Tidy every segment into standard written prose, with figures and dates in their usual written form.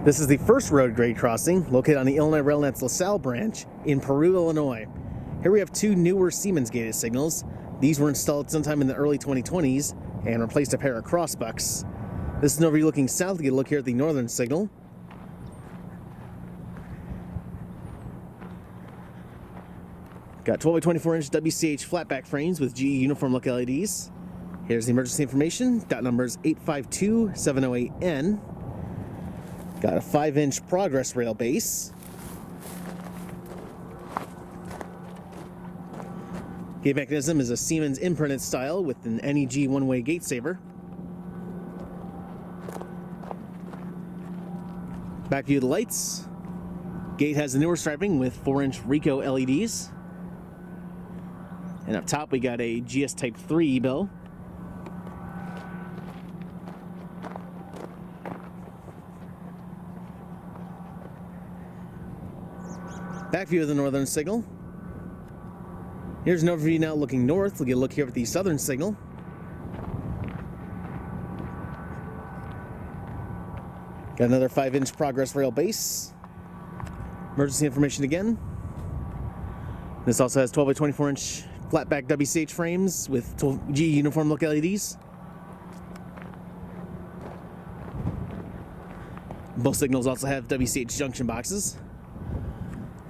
This is the first road grade crossing located on the Illinois Railnet's Salle branch in Peru, Illinois. Here we have two newer Siemens gated signals. These were installed sometime in the early 2020s and replaced a pair of crossbucks. This is an overview looking south to get a look here at the northern signal. Got 12 by 24 inch WCH flatback frames with GE uniform look LEDs. Here's the emergency information. Dot number is 852708N. Got a 5-inch progress rail base. Gate mechanism is a Siemens imprinted style with an NEG one-way gate saver. Back view of the lights. Gate has the newer striping with 4-inch RECO LEDs. And up top we got a GS Type 3 e-bell. Back view of the northern signal. Here's an overview now looking north. We'll get a look here at the southern signal. Got another 5-inch progress rail base. Emergency information again. This also has 12 by 24 inch flatback WCH frames with GE uniform look LEDs. Both signals also have WCH junction boxes.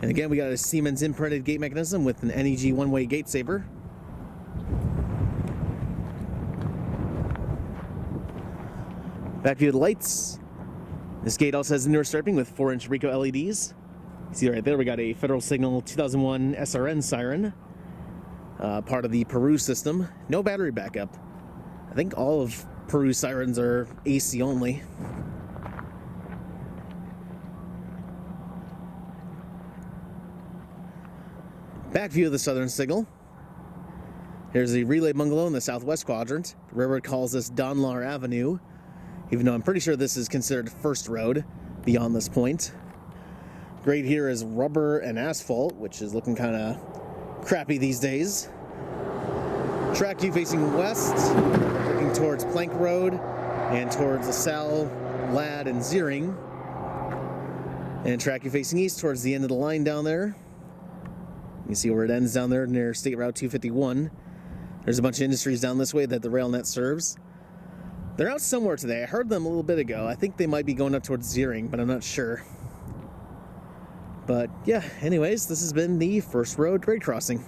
And again, we got a Siemens imprinted gate mechanism with an NEG one-way gate saver. Back view of the lights. This gate also has the newer striping with 4-inch RECO LEDs. You see right there, we got a Federal Signal 2001 SRN siren, part of the Peru system. No battery backup. I think all of Peru sirens are AC only. Back view of the southern signal. Here's the relay bungalow in the southwest quadrant. The railroad calls this Donlar Avenue, even though I'm pretty sure this is considered first road beyond this point. Grade here is rubber and asphalt, which is looking kind of crappy these days. Track view facing west, looking towards Plank Road and towards LaSalle, Ladd, and Ziering. And track view facing east towards the end of the line down there. You can see where it ends down there near State Route 251. There's a bunch of industries down this way that the Railnet serves. They're out somewhere today. I heard them a little bit ago. I think they might be going up towards Ziering, but I'm not sure. But yeah, anyways, this has been the first road grade crossing.